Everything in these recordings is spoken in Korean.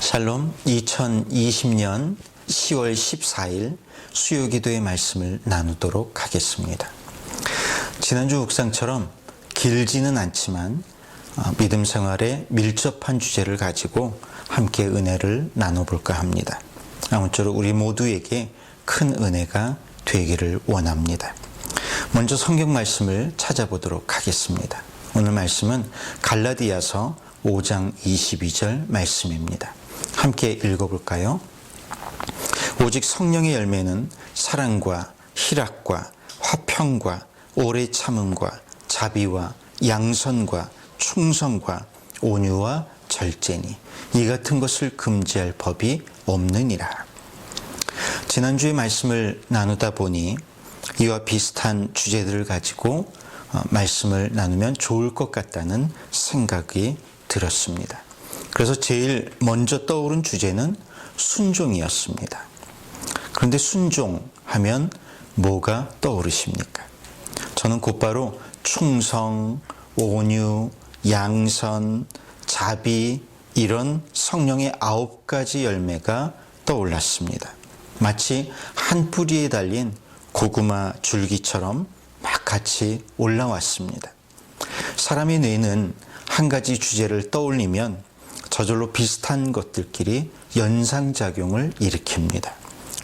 샬롬. 2020년 10월 14일 수요기도의 말씀을 나누도록 하겠습니다. 지난주 묵상처럼 길지는 않지만 믿음 생활에 밀접한 주제를 가지고 함께 은혜를 나눠볼까 합니다. 아무쪼록 우리 모두에게 큰 은혜가 되기를 원합니다. 먼저 성경 말씀을 찾아보도록 하겠습니다. 오늘 말씀은 갈라디아서 5장 22절 말씀입니다. 함께 읽어볼까요? 오직 성령의 열매는 사랑과 희락과 화평과 오래 참음과 자비와 양선과 충성과 온유와 절제니 이 같은 것을 금지할 법이 없느니라. 지난주에 말씀을 나누다 보니 이와 비슷한 주제들을 가지고 말씀을 나누면 좋을 것 같다는 생각이 들었습니다. 그래서 제일 먼저 떠오른 주제는 순종이었습니다. 그런데 순종하면 뭐가 떠오르십니까? 저는 곧바로 충성, 온유, 양선, 자비 이런 성령의 9가지 열매가 떠올랐습니다. 마치 한 뿌리에 달린 고구마 줄기처럼 막 같이 올라왔습니다. 사람의 뇌는 한 가지 주제를 떠올리면 저절로 비슷한 것들끼리 연상작용을 일으킵니다.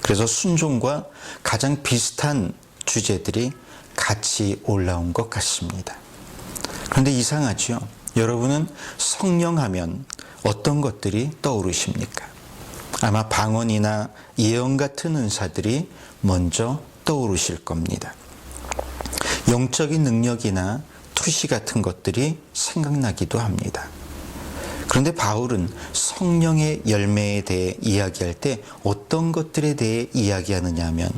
그래서 순종과 가장 비슷한 주제들이 같이 올라온 것 같습니다. 그런데 이상하죠? 여러분은 성령하면 어떤 것들이 떠오르십니까? 아마 방언이나 예언 같은 은사들이 먼저 떠오르실 겁니다. 영적인 능력이나 투시 같은 것들이 생각나기도 합니다. 그런데 바울은 성령의 열매에 대해 이야기할 때 어떤 것들에 대해 이야기하느냐 하면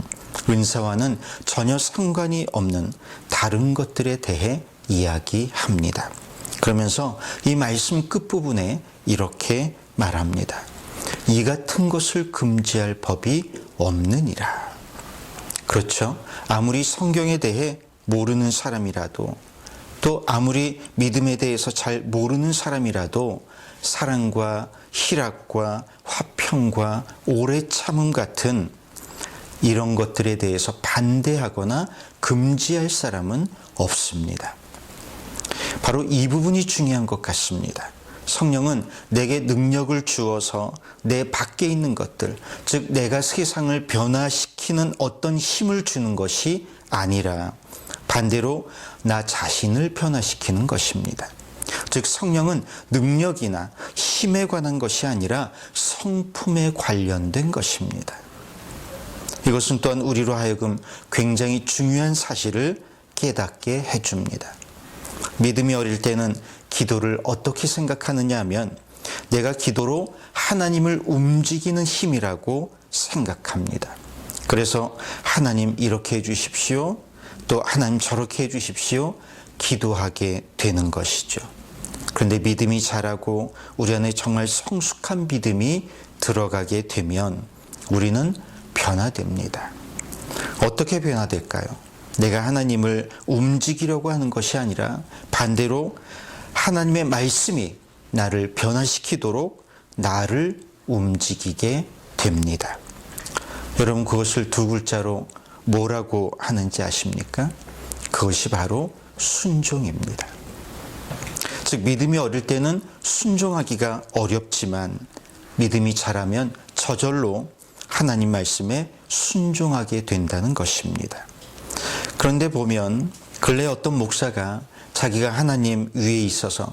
은사와는 전혀 상관이 없는 다른 것들에 대해 이야기합니다. 그러면서 이 말씀 끝부분에 이렇게 말합니다. 이 같은 것을 금지할 법이 없느니라. 그렇죠? 아무리 성경에 대해 모르는 사람이라도 또 아무리 믿음에 대해서 잘 모르는 사람이라도 사랑과 희락과 화평과 오래 참음 같은 이런 것들에 대해서 반대하거나 금지할 사람은 없습니다. 바로 이 부분이 중요한 것 같습니다. 성령은 내게 능력을 주어서 내 밖에 있는 것들, 즉 내가 세상을 변화시키는 어떤 힘을 주는 것이 아니라 반대로 나 자신을 변화시키는 것입니다. 즉 성령은 능력이나 힘에 관한 것이 아니라 성품에 관련된 것입니다. 이것은 또한 우리로 하여금 굉장히 중요한 사실을 깨닫게 해줍니다. 믿음이 어릴 때는 기도를 어떻게 생각하느냐 하면 내가 기도로 하나님을 움직이는 힘이라고 생각합니다. 그래서 하나님 이렇게 해주십시오. 또 하나님 저렇게 해주십시오. 기도하게 되는 것이죠. 그런데 믿음이 자라고 우리 안에 정말 성숙한 믿음이 들어가게 되면 우리는 변화됩니다. 어떻게 변화될까요? 내가 하나님을 움직이려고 하는 것이 아니라 반대로 하나님의 말씀이 나를 변화시키도록 나를 움직이게 됩니다. 여러분 그것을 두 글자로 뭐라고 하는지 아십니까? 그것이 바로 순종입니다. 즉 믿음이 어릴 때는 순종하기가 어렵지만 믿음이 자라면 저절로 하나님 말씀에 순종하게 된다는 것입니다. 그런데 보면 근래 어떤 목사가 자기가 하나님 위에 있어서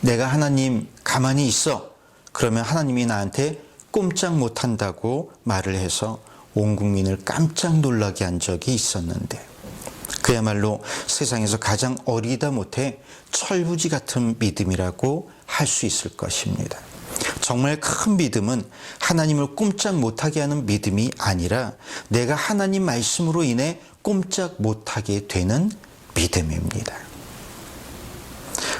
내가 하나님 가만히 있어 그러면 하나님이 나한테 꼼짝 못한다고 말을 해서 온 국민을 깜짝 놀라게 한 적이 있었는데 그야말로 세상에서 가장 어리다 못해 철부지 같은 믿음이라고 할 수 있을 것입니다. 정말 큰 믿음은 하나님을 꼼짝 못하게 하는 믿음이 아니라 내가 하나님 말씀으로 인해 꼼짝 못하게 되는 믿음입니다.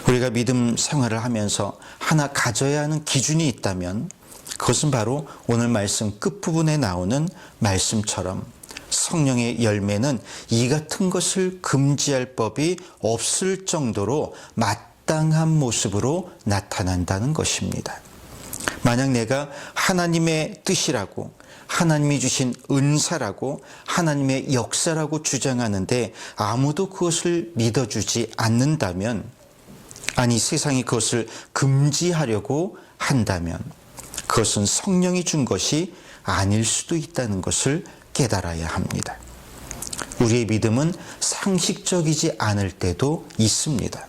우리가 믿음 생활을 하면서 하나 가져야 하는 기준이 있다면 그것은 바로 오늘 말씀 끝부분에 나오는 말씀처럼 성령의 열매는 이 같은 것을 금지할 법이 없을 정도로 마땅한 모습으로 나타난다는 것입니다. 만약 내가 하나님의 뜻이라고, 하나님이 주신 은사라고, 하나님의 역사라고 주장하는데 아무도 그것을 믿어주지 않는다면, 아니 세상이 그것을 금지하려고 한다면 그것은 성령이 준 것이 아닐 수도 있다는 것을 깨달아야 합니다. 우리의 믿음은 상식적이지 않을 때도 있습니다.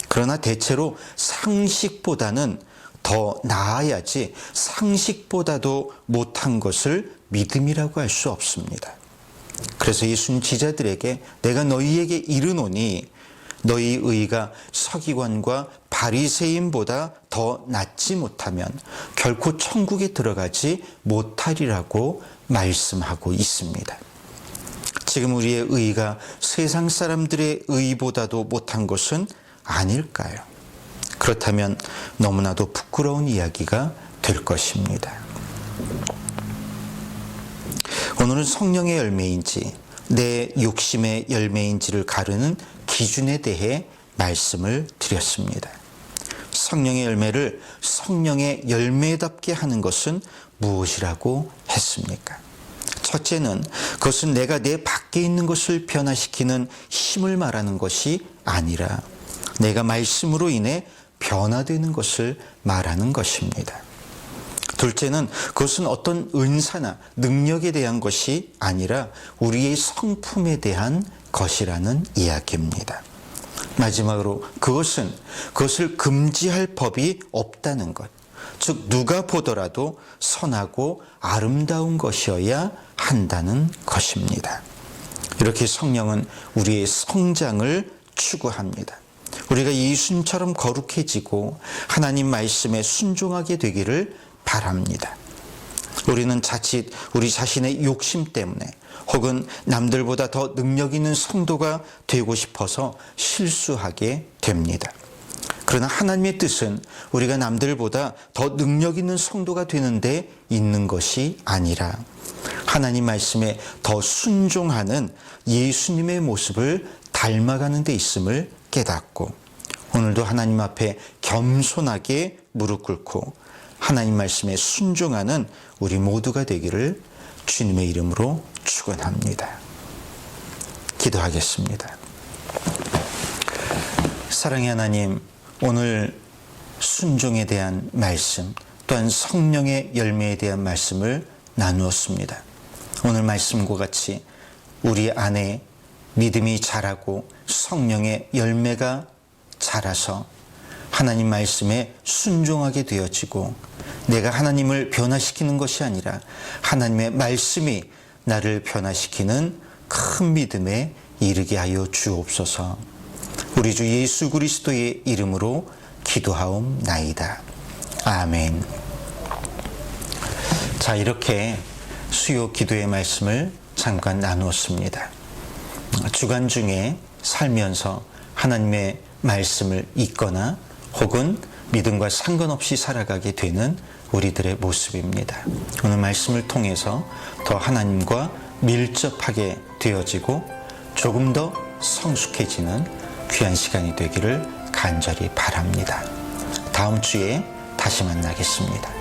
그러나 대체로 상식보다는 더 나아야지 상식보다도 못한 것을 믿음이라고 할 수 없습니다. 그래서 예수님 제자들에게 내가 너희에게 이르노니 너희 의가 서기관과 바리새인보다 더 낫지 못하면 결코 천국에 들어가지 못하리라고 말씀하고 있습니다. 지금 우리의 의가 세상 사람들의 의보다도 못한 것은 아닐까요? 그렇다면 너무나도 부끄러운 이야기가 될 것입니다. 오늘은 성령의 열매인지 내 욕심의 열매인지를 가르는 기준에 대해 말씀을 드렸습니다. 성령의 열매를 성령의 열매답게 하는 것은 무엇이라고 했습니까? 첫째는 그것은 내가 내 밖에 있는 것을 변화시키는 힘을 말하는 것이 아니라 내가 말씀으로 인해 변화되는 것을 말하는 것입니다. 둘째는 그것은 어떤 은사나 능력에 대한 것이 아니라 우리의 성품에 대한 것이라는 이야기입니다. 마지막으로 그것을 금지할 법이 없다는 것, 즉 누가 보더라도 선하고 아름다운 것이어야 한다는 것입니다. 이렇게 성령은 우리의 성장을 추구합니다. 우리가 예수님처럼 거룩해지고 하나님 말씀에 순종하게 되기를 바랍니다. 우리는 자칫 우리 자신의 욕심 때문에 혹은 남들보다 더 능력 있는 성도가 되고 싶어서 실수하게 됩니다. 그러나 하나님의 뜻은 우리가 남들보다 더 능력 있는 성도가 되는 데 있는 것이 아니라 하나님 말씀에 더 순종하는 예수님의 모습을 닮아가는 데 있음을 깨닫고 오늘도 하나님 앞에 겸손하게 무릎 꿇고 하나님 말씀에 순종하는 우리 모두가 되기를 주님의 이름으로 축원합니다. 기도하겠습니다. 사랑의 하나님, 오늘 순종에 대한 말씀, 또한 성령의 열매에 대한 말씀을 나누었습니다. 오늘 말씀과 같이 우리 안에 믿음이 자라고 성령의 열매가 자라서 하나님 말씀에 순종하게 되어지고 내가 하나님을 변화시키는 것이 아니라 하나님의 말씀이 나를 변화시키는 큰 믿음에 이르게 하여 주옵소서. 우리 주 예수 그리스도의 이름으로 기도하옵나이다. 아멘. 자, 이렇게 수요 기도의 말씀을 잠깐 나누었습니다. 주간 중에 살면서 하나님의 말씀을 읽거나 혹은 믿음과 상관없이 살아가게 되는 우리들의 모습입니다. 오늘 말씀을 통해서 더 하나님과 밀접하게 되어지고 조금 더 성숙해지는 귀한 시간이 되기를 간절히 바랍니다. 다음 주에 다시 만나겠습니다.